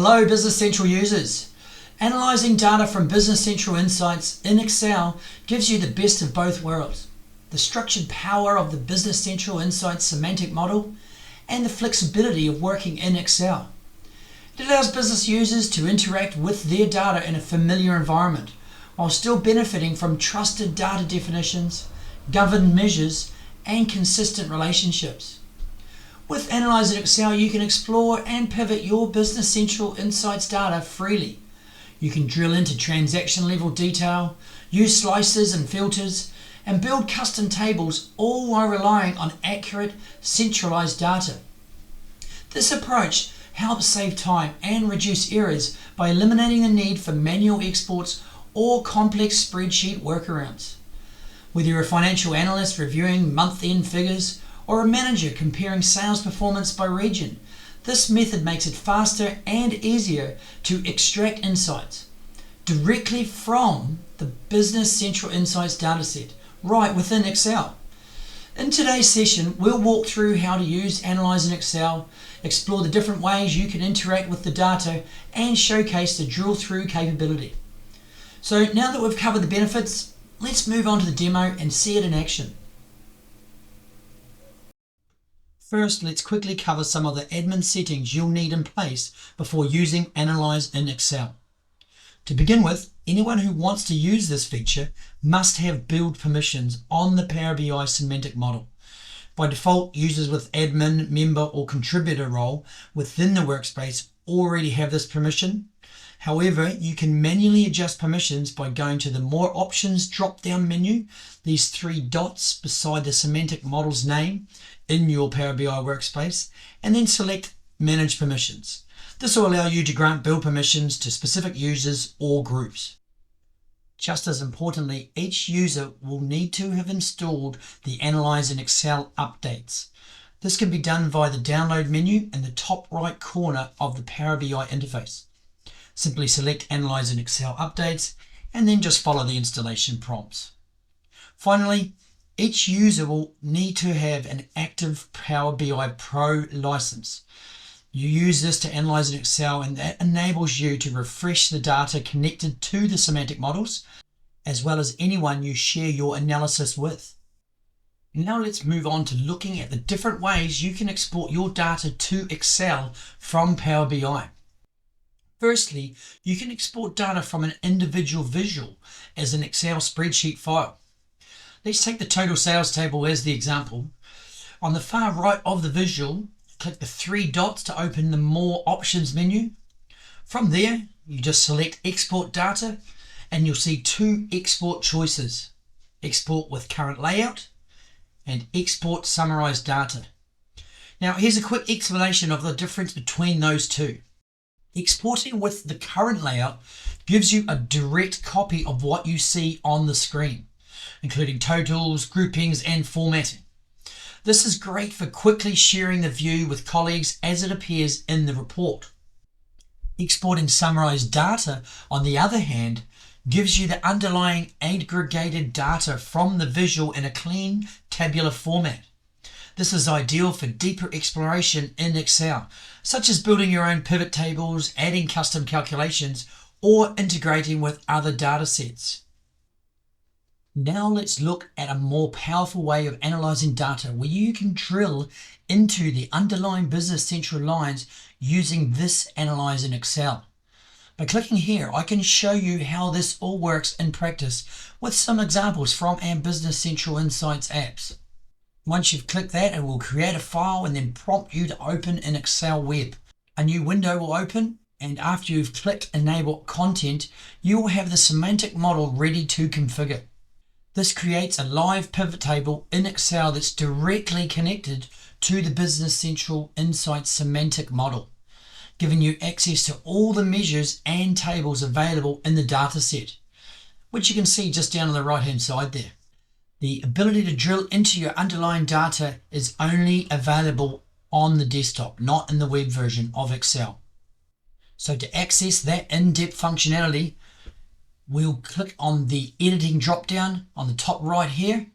Hello Business Central users. Analysing data from Business Central Insights in Excel gives you the best of both worlds. The structured power of the Business Central Insights semantic model and the flexibility of working in Excel. It allows business users to interact with their data in a familiar environment while still benefiting from trusted data definitions, governed measures and consistent relationships. With Analyze in Excel, you can explore and pivot your Business Central Insights data freely. You can drill into transaction level detail, use slices and filters, and build custom tables, all while relying on accurate, centralized data. This approach helps save time and reduce errors by eliminating the need for manual exports or complex spreadsheet workarounds. Whether you're a financial analyst reviewing month-end figures or a manager comparing sales performance by region, this method makes it faster and easier to extract insights directly from the Business Central Insights dataset right within Excel. In today's session, we'll walk through how to use Analyze in Excel, explore the different ways you can interact with the data, and showcase the drill through capability. So now that we've covered the benefits, let's move on to the demo and see it in action. First, let's quickly cover some of the admin settings you'll need in place before using Analyze in Excel. To begin with, anyone who wants to use this feature must have build permissions on the Power BI semantic model. By default, users with admin, member or contributor role within the workspace already have this permission. However, you can manually adjust permissions by going to the More Options drop-down menu, these three dots beside the semantic model's name in your Power BI workspace, and then select Manage Permissions. This will allow you to grant build permissions to specific users or groups. Just as importantly, each user will need to have installed the Analyze in Excel updates. This can be done via the download menu in the top right corner of the Power BI interface. Simply select Analyze in Excel Updates and then just follow the installation prompts. Finally, each user will need to have an active Power BI Pro license. You use this to analyze in Excel, and that enables you to refresh the data connected to the semantic models, as well as anyone you share your analysis with. Now let's move on to looking at the different ways you can export your data to Excel from Power BI. Firstly, you can export data from an individual visual as an Excel spreadsheet file. Let's take the total sales table as the example. On the far right of the visual, click the three dots to open the More Options menu. From there, you just select Export Data and you'll see two export choices: Export with Current Layout and Export Summarized Data. Now here's a quick explanation of the difference between those two. Exporting with the current layout gives you a direct copy of what you see on the screen, including totals, groupings, and formatting. This is great for quickly sharing the view with colleagues as it appears in the report. Exporting summarized data, on the other hand, gives you the underlying aggregated data from the visual in a clean tabular format. This is ideal for deeper exploration in Excel, such as building your own pivot tables, adding custom calculations, or integrating with other data sets. Now let's look at a more powerful way of analyzing data where you can drill into the underlying Business Central lines using this Analyze in Excel. By clicking here, I can show you how this all works in practice with some examples from our Business Central Insights apps. Once you've clicked that, it will create a file and then prompt you to open in Excel Web. A new window will open, and after you've clicked Enable Content, you will have the semantic model ready to configure. This creates a live pivot table in Excel that's directly connected to the Business Central Insights semantic model, giving you access to all the measures and tables available in the dataset, which you can see just down on the right hand side there. The ability to drill into your underlying data is only available on the desktop, not in the web version of Excel. So to access that in-depth functionality, we'll click on the editing drop-down on the top right here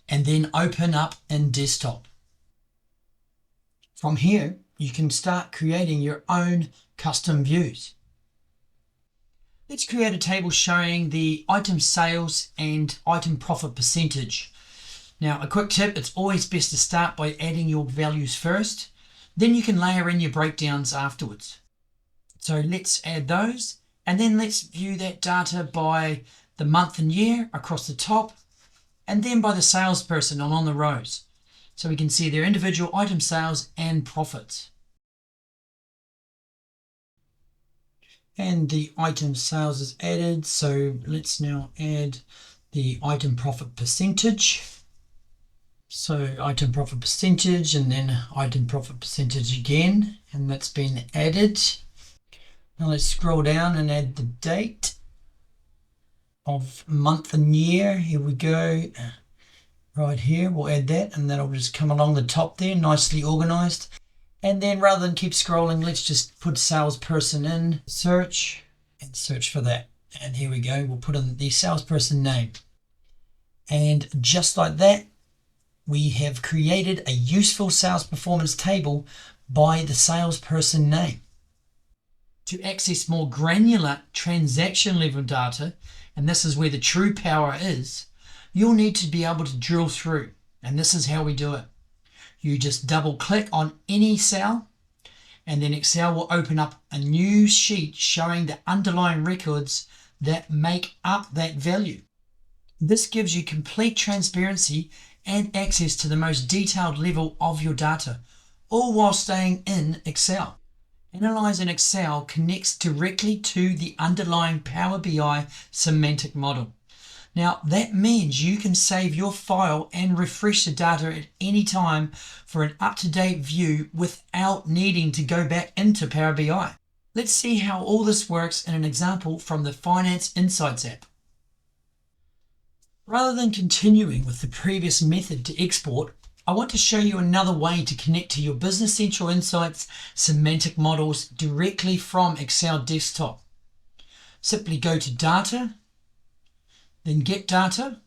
and then open up in desktop. From here, you can start creating your own custom views. Let's create a table showing the item sales and item profit percentage. Now, a quick tip, it's always best to start by adding your values first, then you can layer in your breakdowns afterwards. So let's add those, and then let's view that data by the month and year across the top, and then by the salesperson along the rows. So we can see their individual item sales and profits. And the item sales is added, so let's now add the item profit percentage. So item profit percentage and then item profit percentage again, and that's been added. Now let's scroll down and add the date of month and year. Here we go. Right here, we'll add that, and that'll just come along the top there, nicely organized. And then rather than keep scrolling, let's just put salesperson in search and search for that. And here we go. We'll put in the salesperson name. And just like that, we have created a useful sales performance table by the salesperson name. To access more granular transaction level data, and this is where the true power is, you'll need to be able to drill through. And this is how we do it. You just double click on any cell, and then Excel will open up a new sheet showing the underlying records that make up that value. This gives you complete transparency and access to the most detailed level of your data, all while staying in Excel. Analyze in Excel connects directly to the underlying Power BI semantic model. Now, that means you can save your file and refresh the data at any time for an up-to-date view without needing to go back into Power BI. Let's see how all this works in an example from the Finance Insights app. Rather than continuing with the previous method to export, I want to show you another way to connect to your Business Central Insights semantic models directly from Excel Desktop. Simply go to Data, then Get Data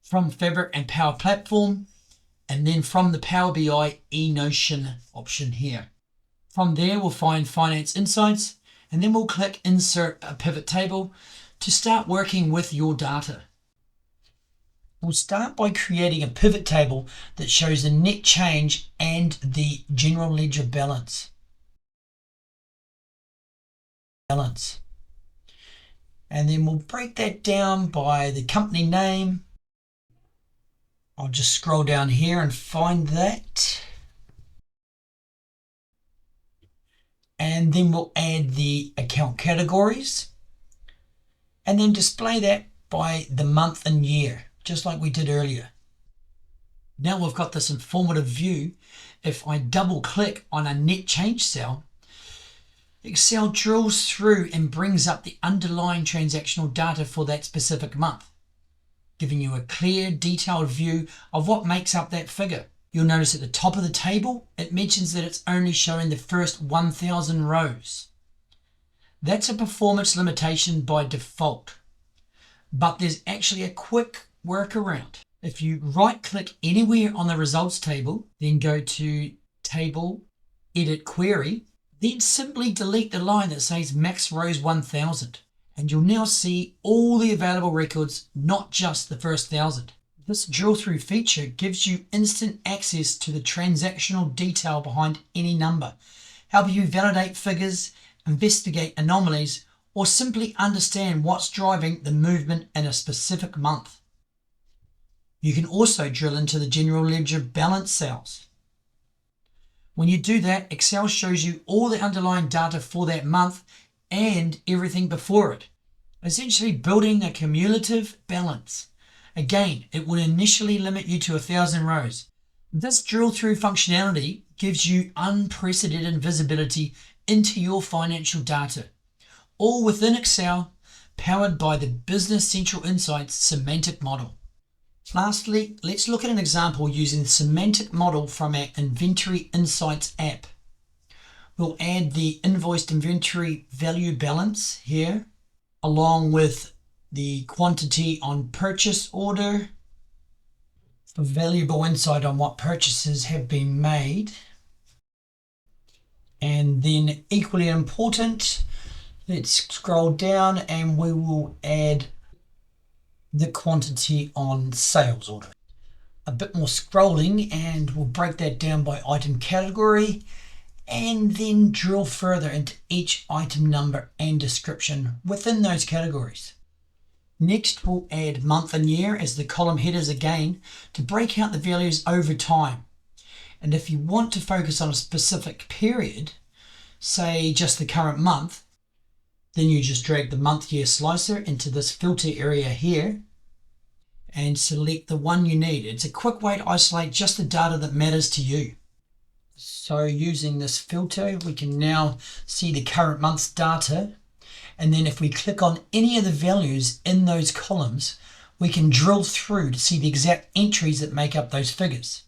from Fabric and Power Platform, and then from the Power BI eNotion option here. From there, we'll find Finance Insights, and then we'll click Insert a Pivot Table to start working with your data. We'll start by creating a pivot table that shows the net change and the general ledger balance. And then we'll break that down by the company name. I'll just scroll down here and find that. And then we'll add the account categories and then display that by the month and year, just like we did earlier. Now we've got this informative view. If I double click on a net change cell, Excel drills through and brings up the underlying transactional data for that specific month, giving you a clear, detailed view of what makes up that figure. You'll notice at the top of the table, it mentions that it's only showing the first 1,000 rows. That's a performance limitation by default, but there's actually a quick workaround. If you right-click anywhere on the results table, then go to Table, Edit Query, then simply delete the line that says Max Rows 1000, and you'll now see all the available records, not just the first 1,000. This drill-through feature gives you instant access to the transactional detail behind any number, helping you validate figures, investigate anomalies, or simply understand what's driving the movement in a specific month. You can also drill into the general ledger balance cells. When you do that, Excel shows you all the underlying data for that month and everything before it, essentially building a cumulative balance. Again, it will initially limit you to 1,000 rows. This drill-through functionality gives you unprecedented visibility into your financial data, all within Excel, powered by the Business Central Insights semantic model. Lastly, let's look at an example using the semantic model from our Inventory Insights app. We'll add the invoiced inventory value balance here, along with the quantity on purchase order for valuable insight on what purchases have been made. And then equally important, let's scroll down and we will add the quantity on sales order. A bit more scrolling and we'll break that down by item category and then drill further into each item number and description within those categories. Next, we'll add month and year as the column headers again to break out the values over time. And if you want to focus on a specific period, say just the current month, then you just drag the month year slicer into this filter area here and select the one you need. It's a quick way to isolate just the data that matters to you. So using this filter, we can now see the current month's data. And then if we click on any of the values in those columns, we can drill through to see the exact entries that make up those figures,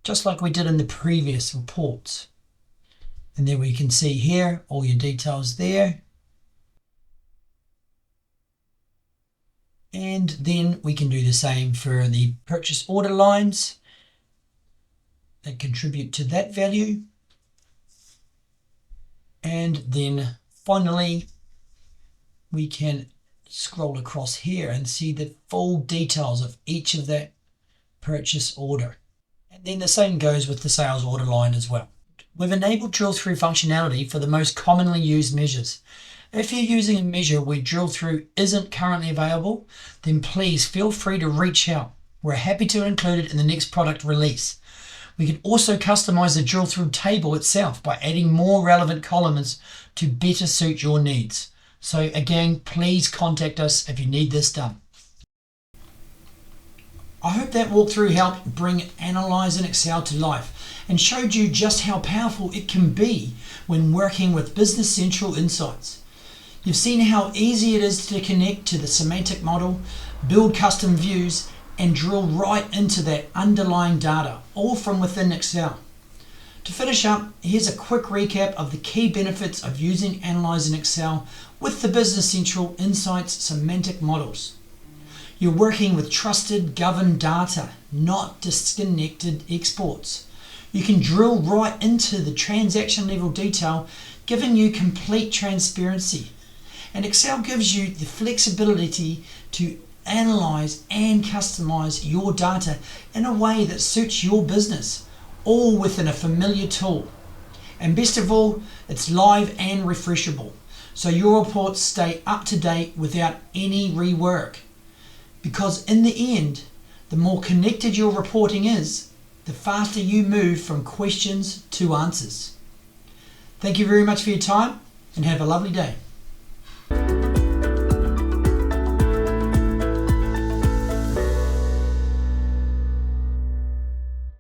just like we did in the previous reports. And then we can see here all your details there. And then we can do the same for the purchase order lines that contribute to that value. And then finally, we can scroll across here and see the full details of each of that purchase order. And then the same goes with the sales order line as well. We've enabled drill through functionality for the most commonly used measures. If you're using a measure where drill through isn't currently available, then please feel free to reach out. We're happy to include it in the next product release. We can also customize the drill through table itself by adding more relevant columns to better suit your needs. So again, please contact us if you need this done. I hope that walkthrough helped bring Analyze in Excel to life and showed you just how powerful it can be when working with Business Central Insights. You've seen how easy it is to connect to the semantic model, build custom views, and drill right into that underlying data, all from within Excel. To finish up, here's a quick recap of the key benefits of using Analyze in Excel with the Business Central Insights semantic models. You're working with trusted, governed data, not disconnected exports. You can drill right into the transaction level detail, giving you complete transparency. And Excel gives you the flexibility to analyze and customize your data in a way that suits your business, all within a familiar tool. And best of all, it's live and refreshable, so your reports stay up to date without any rework. Because in the end, the more connected your reporting is, the faster you move from questions to answers. Thank you very much for your time and have a lovely day.